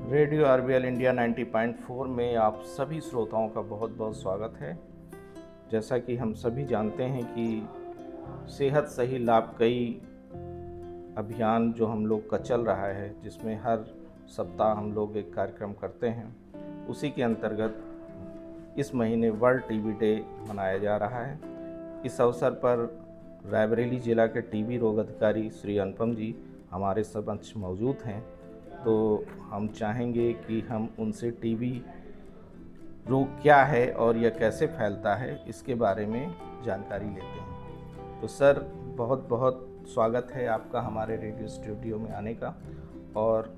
Radio RBL India 90.4 में आप सभी श्रोताओं का बहुत बहुत स्वागत है। जैसा कि हम सभी जानते हैं कि सेहत सही लाभ कई अभियान जो हम लोग का चल रहा है, जिसमें हर सप्ताह हम लोग एक कार्यक्रम करते हैं। उसी के अंतर्गत इस महीने वर्ल्ड टीबी डे मनाया जा रहा है। इस अवसर पर रायबरेली जिला के टीबी रोग अधिकारी श्री अनुपम जी हमारे समक्ष मौजूद हैं। तो हम चाहेंगे कि हम उनसे टीबी रोग क्या है और यह कैसे फैलता है इसके बारे में जानकारी लेते हैं। तो सर, बहुत बहुत स्वागत है आपका हमारे रेडियो स्टूडियो में आने का। और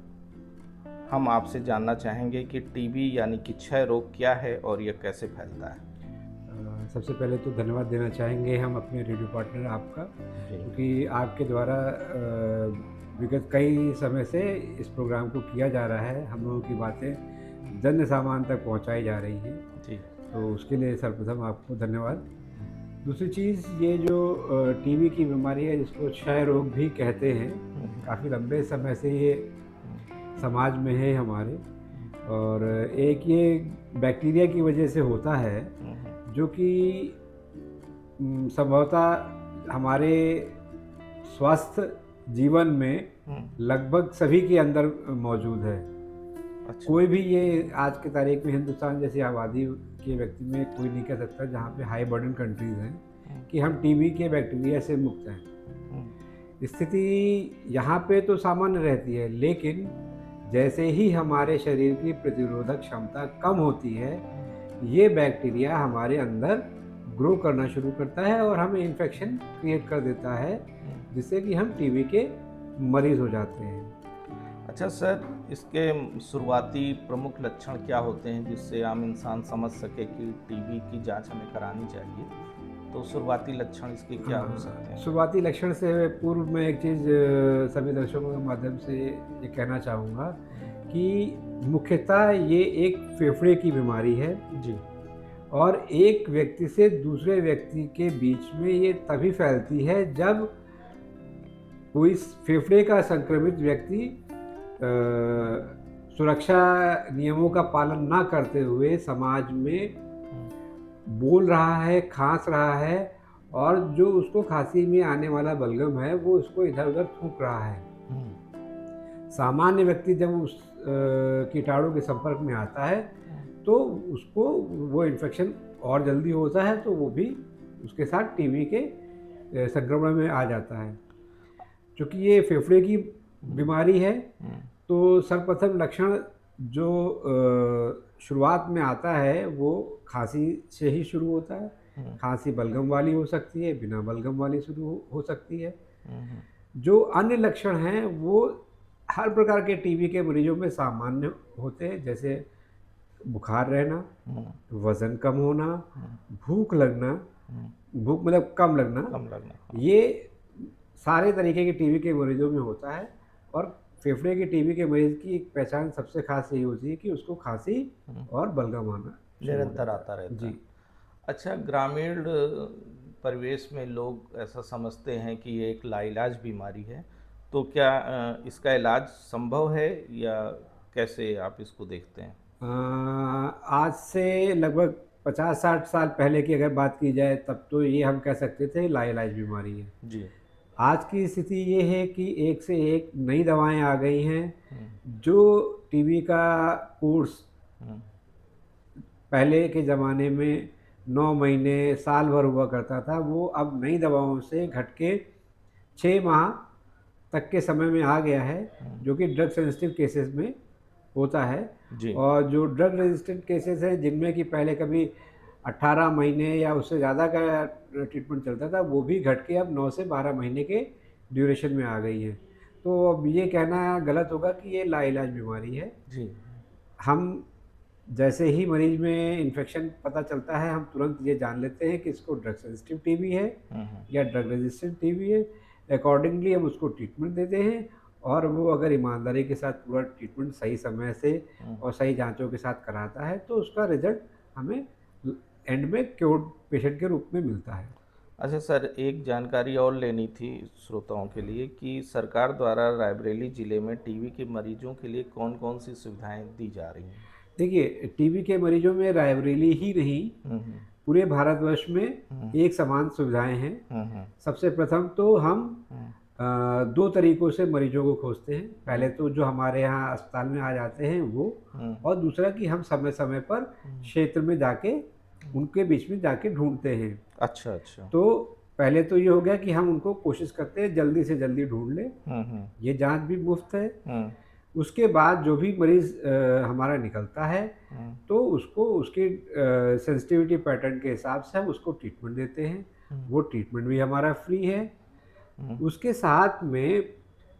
हम आपसे जानना चाहेंगे कि टीबी यानी कि क्षय रोग क्या है और यह कैसे फैलता है। सबसे पहले तो धन्यवाद देना चाहेंगे हम अपने रेडियो पार्टनर आपका, क्योंकि आपके द्वारा विगत कई समय से इस प्रोग्राम को किया जा रहा है। हम लोगों की बातें जन सामान तक पहुंचाई जा रही हैं जी। तो उसके लिए सर्वप्रथम आपको धन्यवाद। दूसरी चीज़, ये जो टीबी की बीमारी है जिसको क्षय रोग भी कहते हैं, काफ़ी लंबे समय से ये समाज में है हमारे। और एक ये बैक्टीरिया की वजह से होता है जो कि संभवतः हमारे स्वस्थ जीवन में लगभग सभी के अंदर मौजूद है। अच्छा। कोई भी ये आज के तारीख में हिंदुस्तान जैसी आबादी के व्यक्ति में कोई नहीं कह सकता, जहाँ पे हाई बर्डन कंट्रीज़ हैं, कि हम टीबी के बैक्टीरिया से मुक्त हैं। स्थिति यहाँ पे तो सामान्य रहती है, लेकिन जैसे ही हमारे शरीर की प्रतिरोधक क्षमता कम होती है, ये बैक्टीरिया हमारे अंदर ग्रो करना शुरू करता है और हमें इन्फेक्शन क्रिएट कर देता है, जिससे कि हम टीबी के मरीज़ हो जाते हैं। अच्छा सर, इसके शुरुआती प्रमुख लक्षण क्या होते हैं जिससे आम इंसान समझ सके कि टीबी की जांच हमें करानी चाहिए? तो शुरुआती लक्षण इसके क्या हो सकते हैं? शुरुआती लक्षण से पूर्व मैं एक चीज़ सभी दर्शकों के माध्यम से ये कहना चाहूँगा कि मुख्यतः ये एक फेफड़े की बीमारी है जी। और एक व्यक्ति से दूसरे व्यक्ति के बीच में ये तभी फैलती है जब कोई फेफड़े का संक्रमित व्यक्ति सुरक्षा नियमों का पालन ना करते हुए समाज में बोल रहा है, खांस रहा है, और जो उसको खांसी में आने वाला बलगम है वो उसको इधर उधर थूक रहा है। सामान्य व्यक्ति जब उस कीटाणु के संपर्क में आता है तो उसको वो इन्फेक्शन और जल्दी होता है, तो वो भी उसके साथ टीबी के संक्रमण में आ जाता है। क्योंकि ये फेफड़े की बीमारी है तो सर्वप्रथम लक्षण जो शुरुआत में आता है वो खांसी से ही शुरू होता है। खांसी बलगम वाली हो सकती है, बिना बलगम वाली शुरू हो सकती है। जो अन्य लक्षण हैं वो हर प्रकार के टीबी के मरीजों में सामान्य होते हैं, जैसे बुखार रहना, वज़न कम होना, भूख लगना, भूख मतलब कम लगना, ये सारे तरीके के टीबी के मरीजों में होता है। और फेफड़े के टीबी के मरीज की एक पहचान सबसे खास यही होती है कि उसको खांसी और बलगम आना निरंतर आता रहता जी। है। अच्छा, ग्रामीण परिवेश में लोग ऐसा समझते हैं कि ये एक लाइलाज बीमारी है, तो क्या इसका इलाज संभव है या कैसे आप इसको देखते हैं? आज से लगभग 50-60 साल पहले की अगर बात की जाए तब तो ये हम कह सकते थे लाइलाज बीमारी है। जी। आज की स्थिति ये है कि एक से एक नई दवाएं आ गई हैं जो टीबी का कोर्स पहले के ज़माने में 9 महीने साल भर हुआ करता था, वो अब नई दवाओं से घट के 6 माह तक के समय में आ गया है, जो कि ड्रग सेंसिटिव केसेस में होता है। जी। और जो ड्रग रेजिस्टेंट केसेस हैं जिनमें कि पहले कभी 18 महीने या उससे ज़्यादा का ट्रीटमेंट चलता था, वो भी घट के अब 9 से 12 महीने के ड्यूरेशन में आ गई हैं। तो अब ये कहना गलत होगा कि ये लाइलाज बीमारी है। जी। हम जैसे ही मरीज में इन्फेक्शन पता चलता है, हम तुरंत ये जान लेते हैं कि इसको ड्रग सेंसिटिव टीबी है या ड्रग रेजिस्टेंट टीबी है। अकॉर्डिंगली हम उसको ट्रीटमेंट देते हैं, और वो अगर ईमानदारी के साथ पूरा ट्रीटमेंट सही समय से और सही जांचों के साथ कराता है तो उसका रिजल्ट हमें एंड में क्योर्ड पेशेंट के रूप में मिलता है। अच्छा सर, एक जानकारी और लेनी थी श्रोताओं के लिए कि सरकार द्वारा रायबरेली ज़िले में टीबी के मरीजों के लिए कौन-कौन सी सुविधाएं दी जा रही हैं? देखिए, टीबी के मरीजों में रायबरेली ही नहीं, हुँ, हुँ। पूरे भारतवर्ष में हुँ, एक समान सुविधाएँ हैं। हुँ, हुँ, सबसे प्रथम तो हम हुँ, 2 तरीकों से मरीजों को खोजते हैं। पहले हुँ, तो जो हमारे यहाँ अस्पताल में आ जाते हैं वो, हुँ, और दूसरा कि हम समय-समय पर हुँ, क्षेत्र में जाके हुँ। उनके बीच में जाके ढूँढते हैं। अच्छा, अच्छा। तो पहले तो ये हो गया कि हम उनको कोशिश करते हैं जल्दी से जल्दी ढूँढ लें, हुँ, हुँ, ये जाँच भी मुफ़्त है। हुँ, उसके बाद जो भी मरीज़ हमारा निकलता है, हुँ, तो उसको उसकी सेंसिटिविटी पैटर्न के हिसाब से हम उसको ट्रीटमेंट देते हैं। हुँ, वो ट्रीटमेंट भी हमारा फ्री है। हुँ, उसके साथ में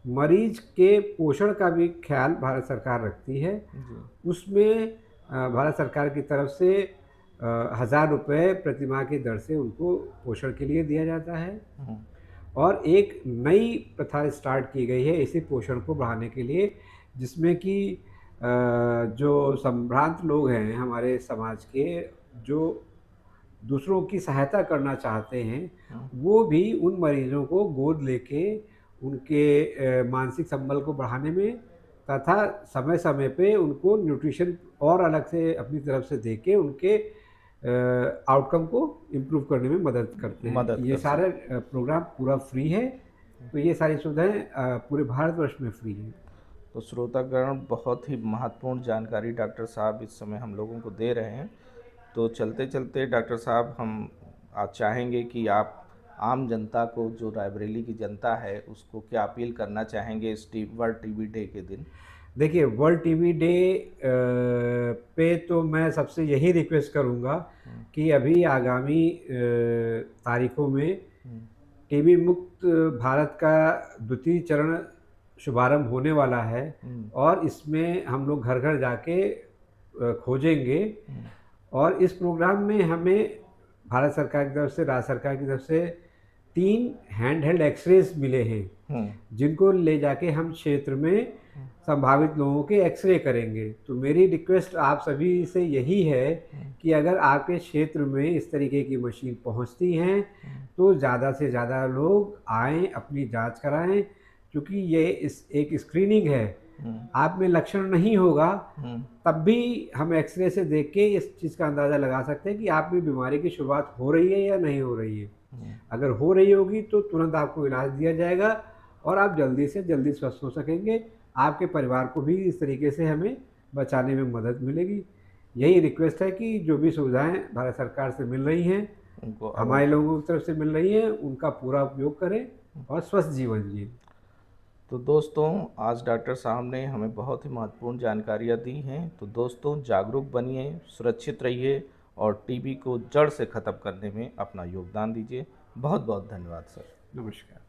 मरीज़ के पोषण का भी ख़्याल भारत सरकार रखती है। जी। उसमें भारत सरकार की तरफ से 1000 रुपए प्रतिमाह की दर से उनको पोषण के लिए दिया जाता है। हुँ, और एक नई प्रथा स्टार्ट की गई है इसी पोषण को बढ़ाने के लिए, जिसमें कि जो संभ्रांत लोग हैं हमारे समाज के, जो दूसरों की सहायता करना चाहते हैं, हुँ, वो भी उन मरीज़ों को गोद लेके उनके मानसिक संबल को बढ़ाने में, तथा समय-समय पे उनको न्यूट्रिशन और अलग से अपनी तरफ से देके उनके आउटकम को इम्प्रूव करने में मदद करते हैं। मदद ये कर सारे सकते हैं। प्रोग्राम पूरा फ्री है, तो ये सारी सुविधाएँ पूरे भारतवर्ष में फ्री हैं। तो श्रोतागण बहुत ही महत्वपूर्ण जानकारी डॉक्टर साहब इस समय हम लोगों को दे रहे हैं। तो चलते-चलते डॉक्टर साहब हम आज चाहेंगे कि आप आम जनता को, जो रायबरेली की जनता है, उसको क्या अपील करना चाहेंगे इस वर्ल्ड टीबी डे के दिन? देखिए, वर्ल्ड टीबी डे पे तो मैं सबसे यही रिक्वेस्ट करूँगा हुँ, कि अभी आगामी तारीखों में हुँ, टीबी मुक्त भारत का द्वितीय चरण शुभारंभ होने वाला है, हुँ, और इसमें हम लोग घर-घर जाके खोजेंगे। हुँ, और इस प्रोग्राम में हमें भारत सरकार की तरफ से, राज्य सरकार की तरफ से 3 हैंड हेल्ड एक्स-रेज़ मिले हैं, हुँ, जिनको ले जाके हम क्षेत्र में हुँ, संभावित लोगों के एक्स-रे करेंगे। तो मेरी रिक्वेस्ट आप सभी से यही है हुँ, कि अगर आपके क्षेत्र में इस तरीके की मशीन पहुँचती हैं, हुँ, तो ज़्यादा से ज़्यादा लोग आएँ, अपनी जाँच कराएँ, क्योंकि ये इस एक स्क्रीनिंग है। हुँ, आप में लक्षण नहीं होगा, हुँ, तब भी हम एक्स-रे से देख के इस चीज़ का अंदाज़ा लगा सकते हैं कि आप में बीमारी की शुरुआत हो रही है या नहीं हो रही है। हुँ। अगर हो रही होगी तो तुरंत आपको इलाज दिया जाएगा और आप जल्दी से जल्दी स्वस्थ हो सकेंगे। आपके परिवार को भी इस तरीके से हमें बचाने में मदद मिलेगी। यही रिक्वेस्ट है कि जो भी सुविधाएँ भारत सरकार से मिल रही हैं, उनको अवल हमारे कर। लोगों की तरफ से मिल रही हैं, उनका पूरा उपयोग करें और स्वस्थ जीवन जिएँ। तो दोस्तों, आज डॉक्टर साहब ने हमें बहुत ही महत्वपूर्ण जानकारियाँ दी हैं। तो दोस्तों, जागरूक बनिए, सुरक्षित रहिए और टीबी को जड़ से ख़त्म करने में अपना योगदान दीजिए। बहुत बहुत धन्यवाद सर। नमस्कार।